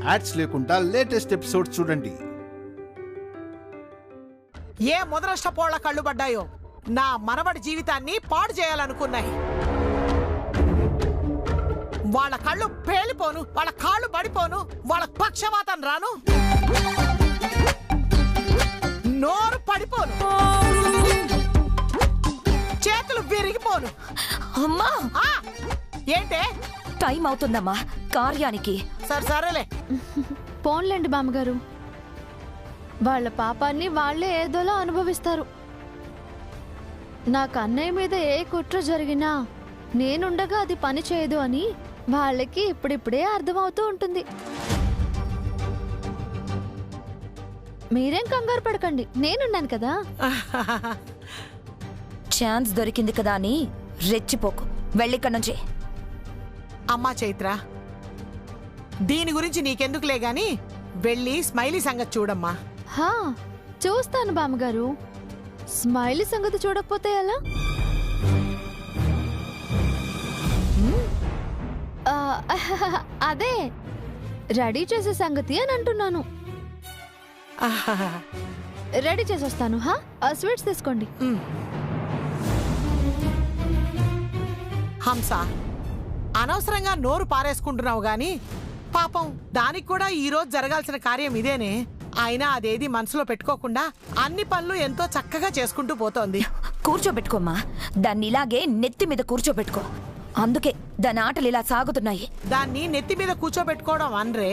Ads లేకుండా latest episodes చూడండి. ఏ ముదరష్టపోళ్ల కళ్ళు పడ్డాయో నా మనవడి జీవితాన్ని పాడు చేయాలనుకున్నాయి. వాళ్ళ కళ్ళు పేలిపోను, వాళ్ళ కాళ్ళు పడిపోను, వాళ్ళ పక్షవాతం రాను, నోరు పడిపోను, చేతులు విరిగిపోను. అమ్మా ఏంటే టైం అవుతుందమ్మా కార్యానికి. సరేలే పోన్లేండి బామ్మగారు, వాళ్ళ పాపాన్ని వాళ్లే ఏదోలా అనుభవిస్తారు. నాకు అన్నయ్య మీద ఏ కుట్ర జరిగినా నేనుండగా అది పని చేయదు అని వాళ్ళకి ఇప్పుడిప్పుడే అర్థమవుతూ ఉంటుంది. మీరేం కంగారు పడకండి, నేనున్నాను కదా. ఛాన్స్ దొరికింది కదా అని రెచ్చిపోకు, వెళ్ళిక్కడి నుంచి. అమ్మా చైత్ర, దీని గురించి నీకెందుకులే గాని వెళ్ళి స్మైలీ సంగతి చూడమ్మా. హా చూస్తాను బామ్మగారు, స్మైలీ సంగతి చూడకపోతే ఎలా? అదే రెడీ చేసే సంగతి అని అంటున్నాను. రెడీ చేసొస్తాను. స్వీట్స్ తీసుకోండి. హంస, అనవసరంగా నోరు పారేసుకుంటున్నావు గాని పాపం దానికి కూడా ఈ రోజు జరగాల్సిన కార్యం ఇదేనే. అయినా అదేది మనసులో పెట్టుకోకుండా అన్ని పనులు ఎంతో చక్కగా చేసుకుంటూ పోతోంది. కూర్చోబెట్టుకోమ్మా, దాన్ని ఇలాగే నెత్తి మీద కూర్చోబెట్టుకో. అందుకే దాని ఆటలు ఇలా సాగుతున్నాయి. దాన్ని నెత్తి మీద కూర్చోబెట్టుకోవడం అనరే,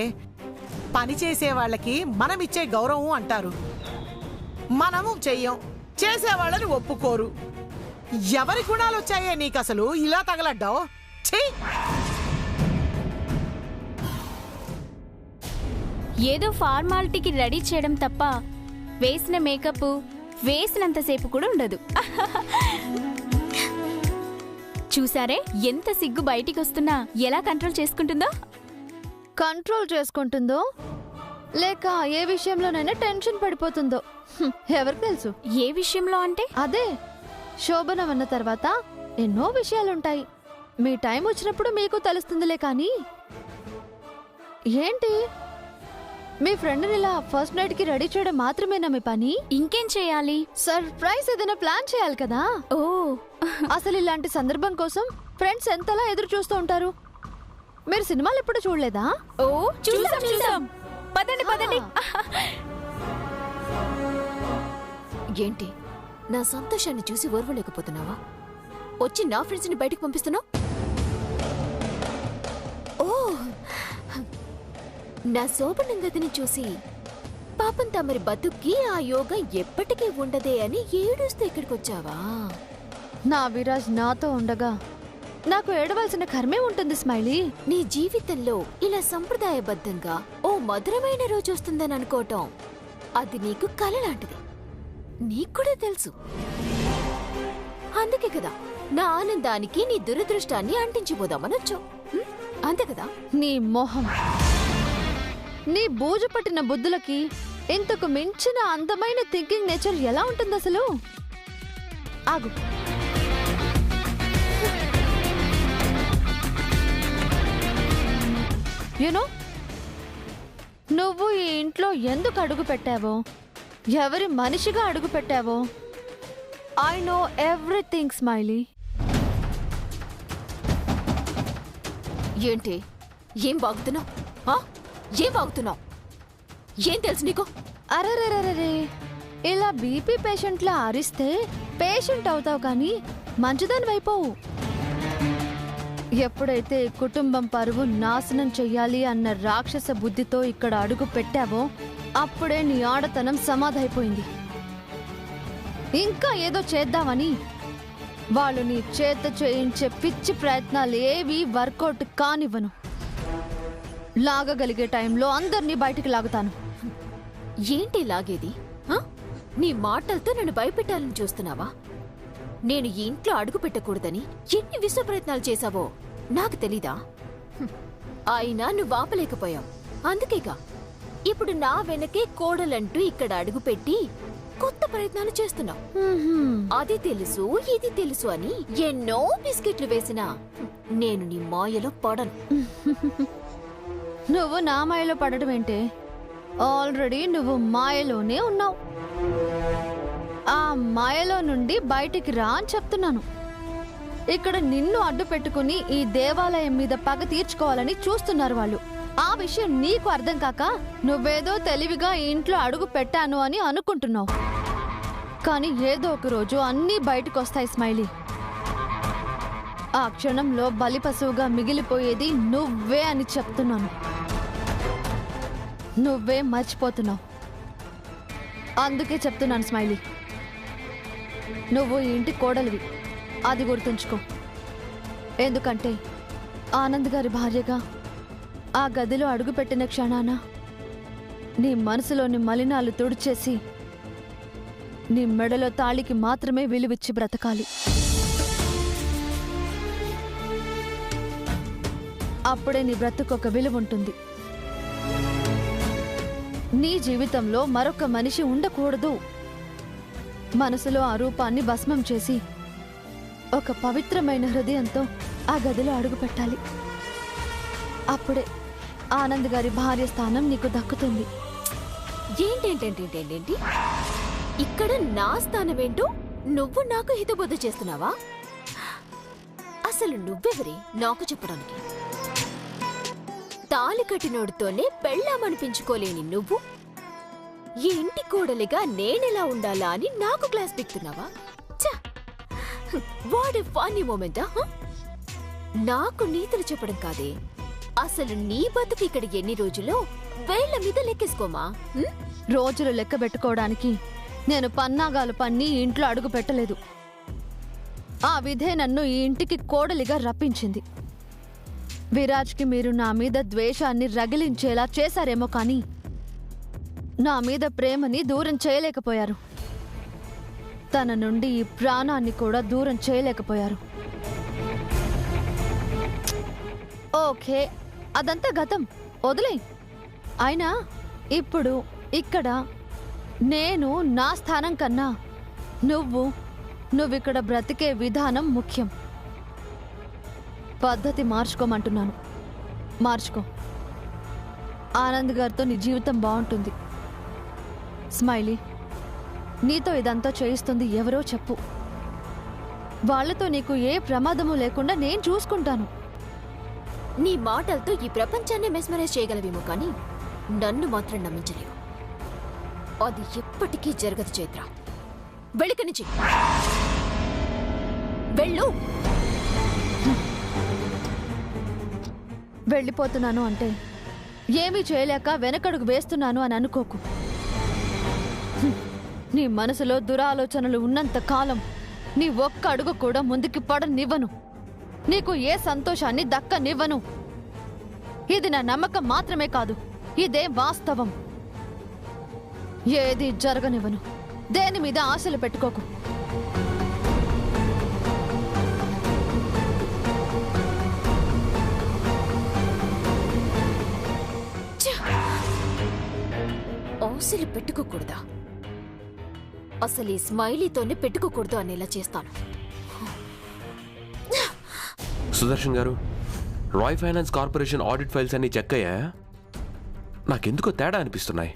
పని చేసే వాళ్ళకి మనం ఇచ్చే గౌరవం అంటారు. మనము చెయ్యం, చేసేవాళ్ళని ఒప్పుకోరు. ఎవరి గుణాలు వచ్చాయే నీకు అసలు ఇలా తగలడ్డావు? ఏదో ఫార్మాలిటీకి రెడీ చేయడం తప్ప వేసిన మేకప్ వేసినంతసేపు కూడా ఉండదు. చూసారే ఎంత సిగ్గు బయటికి వస్తున్నా ఎలా కంట్రోల్ చేసుకుంటుందో. కంట్రోల్ చేసుకుంటుందో లేక ఏ విషయంలోనైనా టెన్షన్ పడిపోతుందో ఎవరికి తెలుసు. ఏ విషయంలో అంటే? అదే శోభనం అన్న తర్వాత ఎన్నో విషయాలుంటాయి. మీ టైం వచ్చినప్పుడు మీకు తెలుస్తుందిలే. కానీ ఏంటి మీ ఫ్రెండ్ని ఇలా ఫస్ట్ నైట్ కి రెడీ చేయడం మాత్రమేనా మీ పని? ఇంకేం చేయాలి? సర్ప్రైజ్ ఏదైనా ప్లాన్ చేయాలి కదా. ఓ అసలు ఇలాంటి సందర్భం కోసం ఫ్రెండ్స్ ఎంతలా ఎదురు చూస్తూ ఉంటారు. మీరు సినిమాలు ఎప్పుడు చూడలేదా? ఓ చూసాం. పదండి పదండి. ఏంటి నా సంతోషాన్ని చూసి ఓర్వలేకపోతున్నావా? వచ్చి నా ఫ్రెండ్స్ ని బయటకు పంపిస్తున్నావు? ఓ నా శోభనం గదిని చూసి పాపం తమరి బతుక్కి ఆ యోగం ఎప్పటికీ ఉండదే అని ఏడుస్తూ ఇక్కడికి వచ్చావా? నా విరాజ్ నాతో ఉండగా నాకు ఏడవలసిన కర్మే ఉంటుంది స్మైలీ. నీ జీవితంలో ఇలా సంప్రదాయబద్ధంగా ఓ మధురమైన రోజు వస్తుందని అనుకోవటం అది నీకు కల లాంటిది. నీకు కూడా తెలుసు. అందుకే కదా నా ఆనందానికి నీ దురదృష్టాన్ని అంటించిపోదామనొచ్చు. అంతే కదా? నీ మొహం, నీ బూజు పట్టిన బుద్ధులకి ఇంతకు మించిన అందమైన థింకింగ్ నేచర్ ఎలా ఉంటుంది అసలు? ఆగు. యునో, నువ్వు ఈ ఇంట్లో ఎందుకు అడుగు పెట్టావో, ఎవరి మనిషిగా అడుగు పెట్టావో ఐ నో ఎవ్రీథింగ్ స్మైలీ. ఏంటి ఏం బాగుతున్నావు? ఏం బాగుతున్నావు? ఏం తెలుసు నీకు? అరెరెరెరే, ఇలా బీపీ పేషెంట్లా అరిస్తే పేషెంట్ అవుతావు కానీ మంచిదాని వైపోవు. ఎప్పుడైతే కుటుంబం పరువు నాశనం చెయ్యాలి అన్న రాక్షస బుద్ధితో ఇక్కడ అడుగు పెట్టావో అప్పుడే నీ ఆడతనం సమాధైపోయింది. ఇంకా ఏదో చేద్దామని వాళ్ళు నీ చేత చేయించే పిచ్చి ప్రయత్నాలు ఏవి వర్కౌట్ కానివ్వను. లాగగలిగే టైంలో అందరినీ బయటికి లాగుతాను. ఏంటి లాగేది? నీ మాటలతో నన్ను భయపెట్టాలని చూస్తున్నావా? నేను ఈ ఇంట్లో అడుగు పెట్టకూడదని ఎన్ని విశ్వ ప్రయత్నాలు చేశావో నాకు తెలీదా? అయినా నువ్వు ఆపలేకపోయావు. అందుకేగా ఇప్పుడు నా వెనకే కోడలంటూ ఇక్కడ అడుగు పెట్టి కొత్త ప్రయత్నాలు చేస్తున్నావు. అది తెలుసు ఇది తెలుసు అని ఎన్నో బిస్కెట్లు వేసినా నేను నీ మాయలో పడను. నువ్వు నా మాయలో పడటం ఏంటే? ఆల్రెడీ నువ్వు మాయలోనే ఉన్నావు. ఆ మాయలో నుండి బయటికి రా అని చెప్తున్నాను. ఇక్కడ నిన్ను అడ్డు పెట్టుకుని ఈ దేవాలయం మీద పగ తీర్చుకోవాలని చూస్తున్నారు వాళ్ళు. ఆ విషయం నీకు అర్థం కాక నువ్వేదో తెలివిగా ఈ ఇంట్లో అడుగు పెట్టాను అని అనుకుంటున్నావు. కానీ ఏదో ఒక రోజు అన్నీ బయటకు వస్తాయి స్మైలీ. ఆ క్షణంలో బలిపశువుగా మిగిలిపోయేది నువ్వే అని చెప్తున్నాను. నువ్వే మర్చిపోతున్నావు. అందుకే చెప్తున్నాను స్మైలీ, నువ్వు ఈ ఇంటి కోడలివి, అది గుర్తుంచుకో. ఎందుకంటే ఆనంద్ గారి భార్యగా ఆ గదిలో అడుగుపెట్టిన క్షణాన నీ మనసులోని మలినాలు తుడిచేసి నీ మెడలో తాళికి మాత్రమే విలువిచ్చి బ్రతకాలి. అప్పుడే నీ బ్రతుకొక విలువ ఉంటుంది. నీ జీవితంలో మరొక మనిషి ఉండకూడదు. మనసులో ఆ రూపాన్ని భస్మం చేసి ఒక పవిత్రమైన హృదయంతో ఆ గదిలో అడుగుపెట్టాలి. అప్పుడే ఆనంద్ గారి భార్య స్థానం నీకు దక్కుతుంది. ఏంటేంటేంటేంటేంటి? ఇక్కడ నా స్థానమేంటో నువ్వు నాకు హితబోధ చేస్తున్నావా? అసలు నువ్వెవరి నాకు చెప్పడానికి? తాలి కట్టినోడితోనే పెళ్ళామనిపించుకోలేని నువ్వు ఈ ఇంటి కోడలిగా నేనెలా ఉండాలా అని నాకు క్లాస్ పిక్తున్నావా? వాట్ ఎ ఫన్నీ మూమెంటా? నాకు నీతులు చెప్పడం కాదే, అసలు నీ బతుకు ఇక్కడ ఎన్ని రోజులో వేళ్ల మీద లెక్కేసుకోమా. రోజులు లెక్క పెట్టుకోవడానికి నేను పన్నాగాలు పన్ని ఇంట్లో అడుగు పెట్టలేదు. ఆ విధే నన్ను ఈ ఇంటికి కోడలిగా రప్పించింది. విరాజ్కి మీరు నా మీద ద్వేషాన్ని రగిలించేలా చేశారేమో కానీ నా మీద ప్రేమని దూరం చేయలేకపోయారు. తన నుండి ఈ ప్రాణాన్ని కూడా దూరం చేయలేకపోయారు. ఓకే, అదంతా గతం, వదిలే. అయినా ఇప్పుడు ఇక్కడ నేను నా స్థానం కన్నా నువ్విక్కడ బ్రతికే విధానం ముఖ్యం. పద్ధతి మార్చుకోమంటున్నాను, మార్చుకో. ఆనంద్ గారితో నీ జీవితం బాగుంటుంది. స్మైలీ, నీతో ఇదంతా చేయిస్తుంది ఎవరో చెప్పు. వాళ్లతో నీకు ఏ ప్రమాదము లేకుండా నేను చూసుకుంటాను. నీ మాటలతో ఈ ప్రపంచాన్ని మెస్మరైజ్ చేయగలవేమో కానీ నన్ను మాత్రం నమ్మించలేవు. అది ఎప్పటికీ జరగదు చైత్ర. వెళ్ళిక నుంచి వెళ్ళు. వెళ్ళిపోతున్నాను అంటే ఏమీ చేయలేక వెనకడుగు వేస్తున్నాను అని అనుకోకు. నీ మనసులో దురాలోచనలు ఉన్నంత కాలం నీ ఒక్క అడుగు కూడా ముందుకి పడనివ్వను. నీకు ఏ సంతోషాన్ని దక్కనివ్వను. ఇది నా నమ్మకం మాత్రమే కాదు, ఇదే వాస్తవం. ఏది జరగనివ్వను. దేని మీద ఆశలు పెట్టుకోకు. ఆశలు పెట్టుకోకూడదా? అసలు ఈ స్మైలీతోనే పెట్టుకోకూడదు అనేలా చేస్తాను. Sudarshan garu, Rai finance corporation audit files అన్ని చెక్ అయ్యాయా? నాకెందుకో తేడా అనిపిస్తున్నాయి.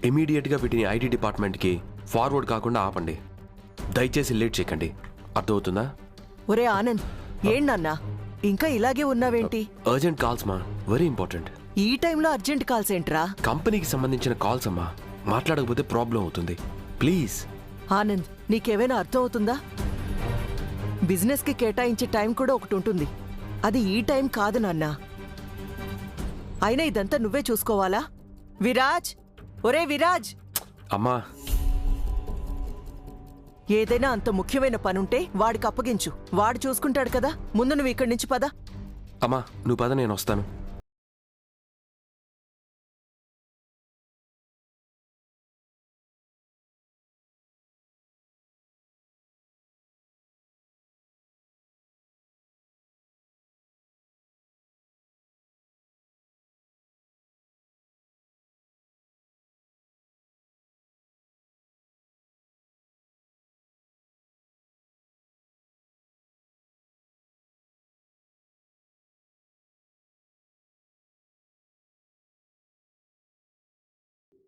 ఇమీడియట్గా వీటిని ఐటీ డిపార్ట్మెంట్కి ఫార్వర్డ్ కాకుండా ఆపండి. దయచేసి లేట్ చేయకండి, అర్థమవుతుందా? ఒరే ఆనంద్, ఏంటన్నా ఇంకా ఇలాగే ఉన్నావేంటి? అర్జెంట్ కాల్స్ మా, వెరీ ఇంపార్టెంట్. ఈ టైంలో అర్జెంట్ కాల్స్ ఏంట్రా? కంపెనీకి సంబంధించిన కాల్స్ అమ్మా, మాట్లాడకపోతే ప్రాబ్లం అవుతుంది. ప్లీజ్ ఆనంద్, నీకేమైనా అర్థం అవుతుందా? బిజినెస్ కి కేటాయించే టైం కూడా ఒకటి ఉంటుంది. అది ఈ టైం కాదు నాన్న. అయినా ఇదంతా నువ్వే చూసుకోవాలా? విరాజ్, ఒరే విరాజ్! అమ్మా, ఏదైనా అంత ముఖ్యమైన పనుంటే వాడికి అప్పగించు, వాడు చూసుకుంటాడు కదా. ముందు నువ్వు ఇక్కడి నుంచి పద. అమ్మా నువ్వు పద, నేను వస్తాను.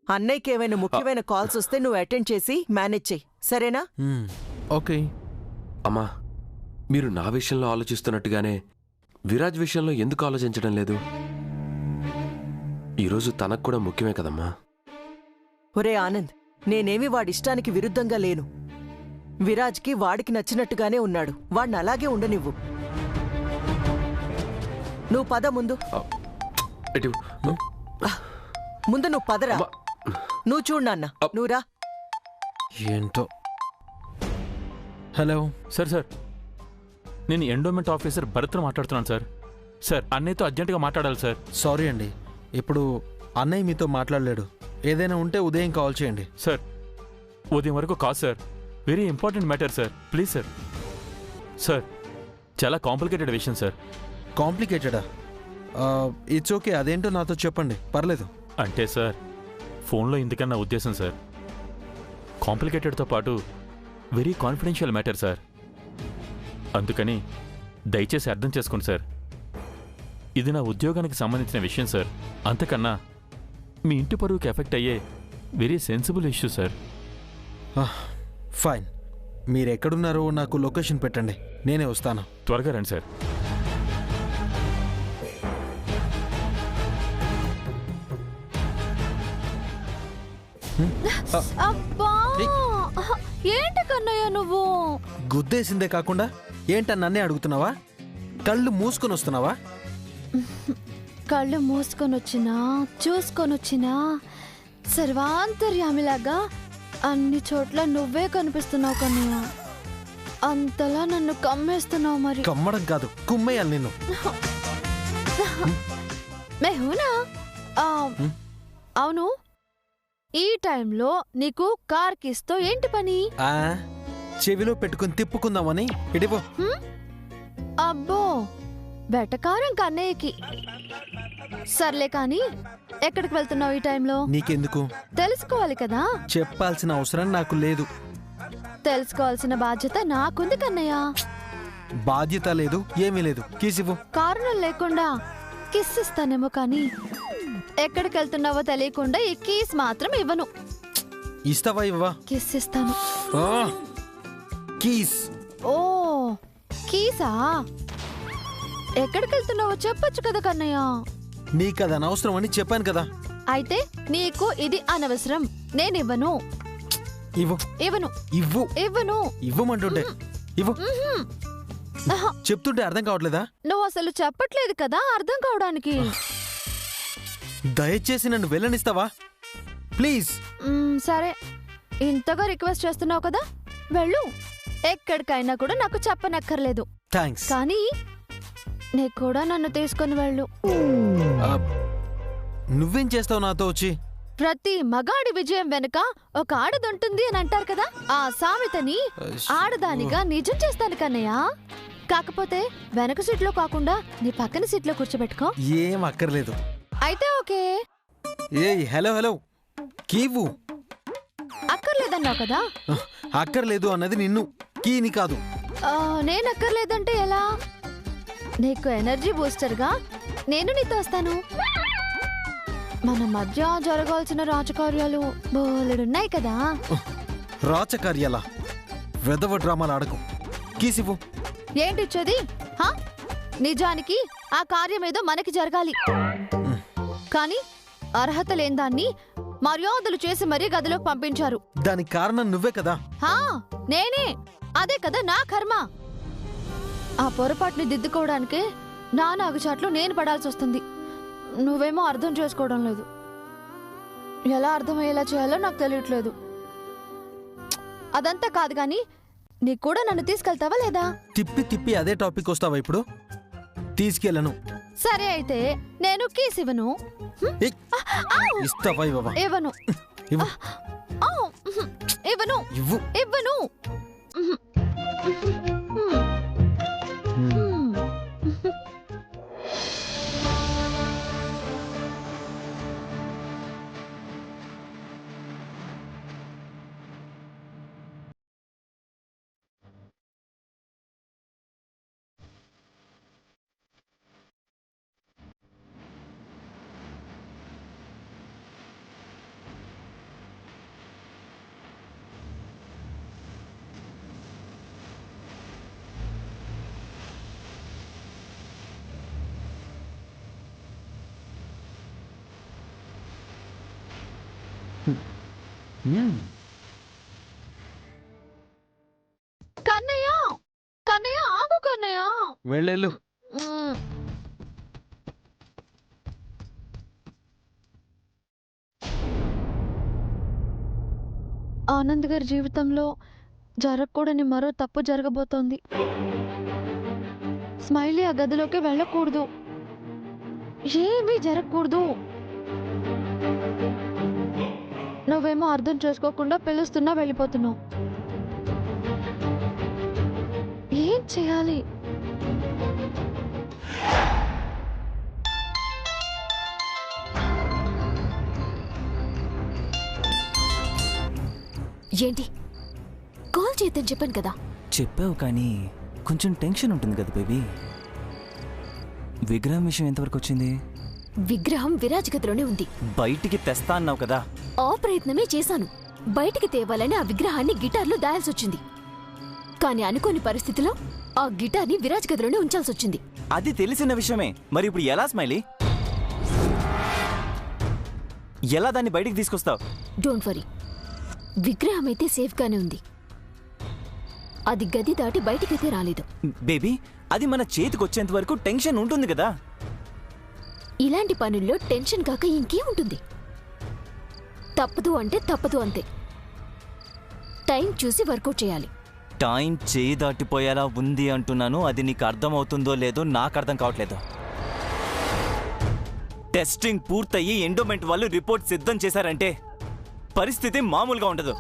అన్నయ్యకి ఏమైనా ముఖ్యమైన కాల్స్ వస్తే నువ్వు అటెండ్ చేసి మేనేజ్ చెయ్యి, సరేనా? ఓకే. అమ్మా, మీరు నా విషయంలో ఆలోచిస్తున్నట్టుగానే విరాజ్ విషయంలో ఎందుకు ఆలోచించడం లేదు? ఈరోజు తనకు కూడా ముఖ్యమే కదమ్మా. ఒరే ఆనంద్, నేనేమి వాడిష్టానికి విరుద్ధంగా లేను. విరాజ్కి వాడికి నచ్చినట్టుగానే ఉన్నాడు. వాడిని అలాగే ఉండనివ్వు. నువ్వు పద ముందు. ఎటు? ముందు నువ్వు పదరా. నువ్వు చూడు నాన్న, నువ్వురా. ఏంటో. Hello sir. నేను ఎండోమెంట్ ఆఫీసర్ భరత్తో మాట్లాడుతున్నాను సార్. సార్, అన్నయ్యతో అర్జెంటుగా మాట్లాడాలి సార్. సారీ అండి, ఇప్పుడు అన్నయ్య మీతో మాట్లాడలేడు. ఏదైనా ఉంటే ఉదయం కాల్ చేయండి. సార్, ఉదయం వరకు కాదు sir. Very important matter sir. Please sir. Sir, చాలా కాంప్లికేటెడ్ విషయం సార్. కాంప్లికేటెడా? ఇట్స్ ఓకే, అదేంటో నాతో చెప్పండి, పర్లేదు. అంటే సార్, ఫోన్లో ఇందుకన్నా ఉద్దేశం సార్. కాంప్లికేటెడ్తో పాటు వెరీ కాన్ఫిడెన్షియల్ మ్యాటర్ సార్. అందుకని దయచేసి అర్థం చేసుకోండి సార్. ఇది నా ఉద్యోగానికి సంబంధించిన విషయం సార్. అంతకన్నా మీ ఇంటి పరువుకి ఎఫెక్ట్ అయ్యే very sensible issue sir. Fine, మీరు ఎక్కడున్నారో నాకు లొకేషన్ పెట్టండి, నేనే వస్తాను. త్వరగా రండి సార్. అబ్బా, ఏంటి కన్నయ్య నువ్వు? గుద్దేసిందే కాకుండా ఏంటని నన్నే అడుగుతున్నావా? కళ్ళు మూసుకొని వస్తున్నావా? కళ్ళు మూసుకొని వచ్చినా చూసుకొని వచ్చినా సర్వాంతర్యామిలాగా అన్ని చోట్ల నువ్వే కనిపిస్తున్నావు కన్నయ్య. అంతలా నన్ను కమ్మేస్తున్నావు. మరి కమ్మడం కాదు, కుమ్మేయాలి నిన్ను. మెహూనా, అవును, ఈ టైంలో నీకు కార్ కిస్తో ఏంటి పని? చెవిలో పెట్టుకుని తిప్పుకుందామని. ఇడిపో. అబ్బో, బెటకారం కన్నయ్యకి. సర్లే కాని, ఎక్కడికి వెళ్తున్నావు ఈ టైంలో? నీకెందుకు? తెలుసుకోవాలి కదా. చెప్పాల్సిన అవసరం నాకు లేదు. తెలుసుకోవాల్సిన బాధ్యత నాకుంది కన్నయ్య. బాధ్యత లేదు, ఏమీ లేదు. కీసివ్వు. కారణం లేకుండా కిస్ ఇస్తానేమో కానీ ఎక్కడికి వెళ్తున్నావో తెలియకుండా ఈ కీస్ మాత్రం ఇవ్వను. ఇస్తావా? ఇవ్వవా? కిస్ ఇస్తాను. కీస్. ఓ, కీసా? ఎక్కడికి వెళ్తున్నావో చెప్పొచ్చు కదా కన్నయ్య. నీకది అనవసరం అని చెప్పాను కదా. అయితే నీకు ఇది అనవసరం, నేనివ్వను. ఇవ్వు. ఇవ్వను. ఇవ్వు. ఇవ్వను. ఇవ్వమంటుంటే ఇవ్వు. చెప్తుంటే అర్థం కావట్లేదా? నువ్వు అసలు చెప్పట్లేదు కదా అర్థం కావడానికి. దయచేసి నన్ను వెళ్ళనిస్తావా ప్లీజ్? సరే, ఇంతగా రిక్వెస్ట్ చేస్తున్నావు కదా, వెళ్ళు. ఎక్కడికైనా కూడా నాకు చెప్పనక్కర్లేదు. థ్యాంక్స్. కానీ నీకు కూడా నన్ను తీసుకొని వెళ్ళు. నువ్వేం చేస్తావు నాతో వచ్చి? ప్రతి మగాడి విజయం వెనుక ఒక ఆడదుంటుంది అని అంటారు కదా, ఆ సామెతని ఆడదానిగా నిజం చేస్తాను కన్నయ్య. కాకపోతే వెనక సీట్లో కాకుండా నీ పక్కన సీట్లో కూర్చోబెట్టుకో. ఏం అక్కర్లేదు. అయితే ఓకే. ఏయ్, హలో, కీవు. అక్కర్లేదన్నావు కదా. అక్కర్లేదు అన్నది నిన్ను, కీని కాదు. నేను అక్కర్లేదంటే ఎలా? నీకు ఎనర్జీ బూస్టర్గా నేను నీతో వస్తాను. మన మధ్య జరగాల్సిన రాజకార్యాలు బోలెడున్నాయి కదా. రాజకార్యాలా? వెదవ డ్రామాలు ఆడకు. కీసివ్వు. ఏంటిచ్చేది? నిజానికి ఆ కార్యమేదో మనకి జరగాలి, కానీ అర్హత లేని దాన్ని మర్యాదలు చేసి మరీ గదిలోకి పంపించారు. దానికి కారణం నువ్వే కదా. నేనే. అదే కదా నా కర్మ. ఆ పొరపాటుని దిద్దుకోవడానికే నా నాగుచాట్లు నేను పడాల్సి వస్తుంది. నువ్వేమో అర్థం చేసుకోవడం లేదు. ఎలా అర్థమయ్యేలా చేయాలో నాకు తెలియట్లేదు. అదంతా కాదు గాని, నీకు కూడా నన్ను తీసుకెళ్తావా లేదా? తిప్పి అదే టాపిక్ వస్తావా ఇప్పుడు? తీసుకెళ్ళను. సరే అయితే నేను కీస్ ఇవ్వను. ఇస్తావా? ఇవ్వవా? ఇవ్వను. ఇవ్వను. ఇవ్వు. ఇవ్వను. కన్నయ్య కన్నయ్య ఆగు కన్నయ్య. వెళ్ళు. ఆనంద్ గారి జీవితంలో జరగకూడని మరో తప్పు జరగబోతోంది. స్మైలీ ఆ గదిలోకి వెళ్ళకూడదు, ఏమీ జరగకూడదు. నువ్వేమో అర్థం చేసుకోకుండా పిలుస్తున్నా వెళ్ళిపోతున్నావు. ఏం చేయాలి? ఏంటి కాల్ చేద్దని చెప్పాను కదా. చెప్పావు కానీ కొంచెం టెన్షన్ ఉంటుంది కదా బేబీ. విగ్రహం విషయం ఎంతవరకు వచ్చింది? విగ్రహం విరాజ్ గదిలోనే ఉంది. బయటికి తెస్తా అన్నావు కదా. ఆ ప్రయత్నమే చేశాను. బయటికి తేవాలని ఆ విగ్రహాన్ని గిటార్లో దాయాల్సి వచ్చింది. కానీ అనుకోని పరిస్థితిలో ఆ గిటార్ని విరాజ్ గదిలోనే ఉంచాల్సి వచ్చింది. అది తెలిసిన విషయమే, మరి ఇప్పుడు ఎలా స్మైలీ? ఎలా దాన్ని బయటికి తీసుకొస్తావు? డోంట్ వరీ, విగ్రహం అయితే సేఫ్గానే ఉంది. అది గది దాటి బయటికైతే రాలేదు. బేబీ, అది మన చేతికి వచ్చేంత వరకు టెన్షన్ ఉంటుంది కదా. ఇలాంటి పనుల్లో టెన్షన్ కాక ఇంకేముంటుంది? తప్పదు అంటే తప్పదు అంతే. టైం చూసి వర్కౌట్ చేయాలి. టైం చేయి దాటిపోయేలా ఉంది అంటున్నాను. అది నీకు అర్థమవుతుందో లేదో నాకు అర్థం కావట్లేదు. టెస్టింగ్ పూర్తయి ఎండోమెంట్ వాళ్ళు రిపోర్ట్ సిద్ధం చేశారంటే పరిస్థితి మామూలుగా ఉండదు.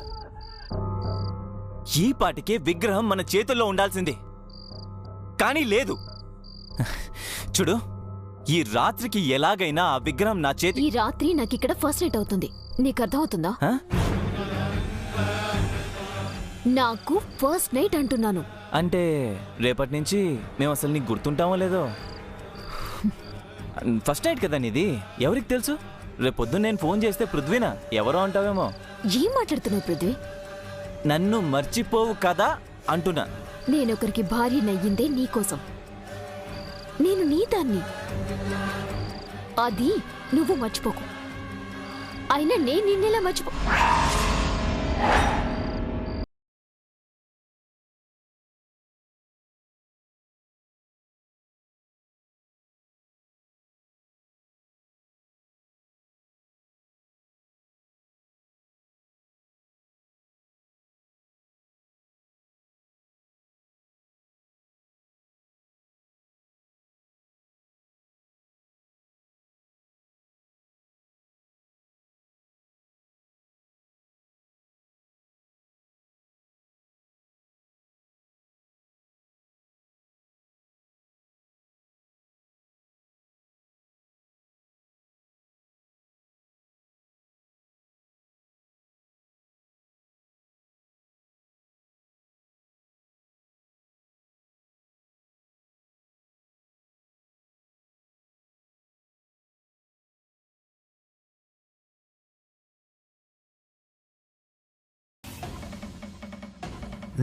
ఈ పాటికే విగ్రహం మన చేతుల్లో ఉండాల్సింది, కానీ లేదు. చూడు, ఈ రాత్రికి ఎలాగైనా ఆ విగ్రహం నా చేతి. ఈ రాత్రి నాకు ఇక్కడ ఫస్ట్ నైట్ అవుతుంది. నీకు అర్థమవుతుందా? నాకు ఫస్ట్ నైట్ అంటున్నాను. అంటే రేపటి నుంచి మేము అసలు నీకు గుర్తుంటామో లేదో. ఫస్ట్ నైట్ కదా నీది, ఎవరికి తెలుసు? రేపొద్దున నేను ఫోన్ చేస్తే పృథ్వీనా ఎవరో అంటావేమో. ఏం మాట్లాడుతున్నావు పృథ్వీ? నన్ను మర్చిపోవు కదా అంటున్నా. నేనొకరికి భార్యనయ్యిందే నీకోసం. నేను నీ దాన్ని, అది నువ్వు మర్చిపోకు. అయినా నేను నిన్నెలా మర్చిపో.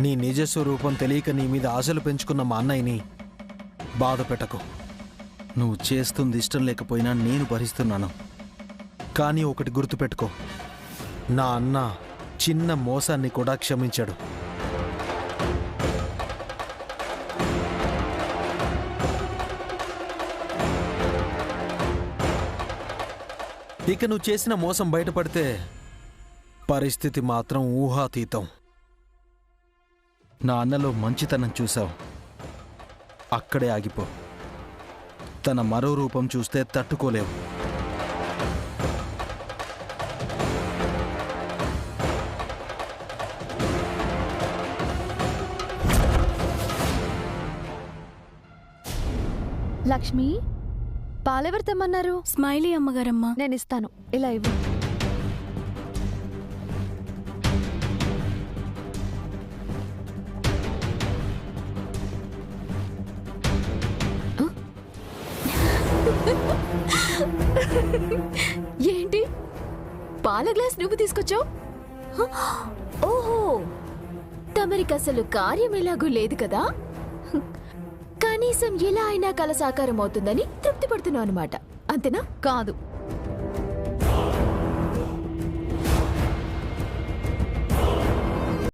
నీ నిజ స్వరూపం తెలియక నీ మీద ఆశలు పెంచుకున్న మా అన్నయ్యని బాధ పెట్టకు. నువ్వు చేస్తుంది ఇష్టం లేకపోయినా నేను భరిస్తున్నాను. కానీ ఒకటి గుర్తుపెట్టుకో, నా అన్న చిన్న మోసాన్ని కూడా క్షమించాడు. ఇక నువ్వు చేసిన మోసం బయటపడితే పరిస్థితి మాత్రం ఊహాతీతం. నా అన్నలో మంచితనం చూసావు, అక్కడే ఆగిపో. తన మరో రూపం చూస్తే తట్టుకోలేవు. లక్ష్మి, పాలెవరు తెమ్మన్నారు? స్మైలీ అమ్మగారమ్మా. నేను ఇస్తాను, ఇలా ఇవ్వు. ఏంటి పాల గ్లాస్ నువ్వు తీసుకొచ్చావు? ఓహో, తమరికి అసలు కార్యం ఎలాగూ లేదు కదా. కనీసం ఎలా అయినా కల సాకారం అవుతుందని తృప్తి పడుతున్నావు అనమాట, అంతేనా? కాదు,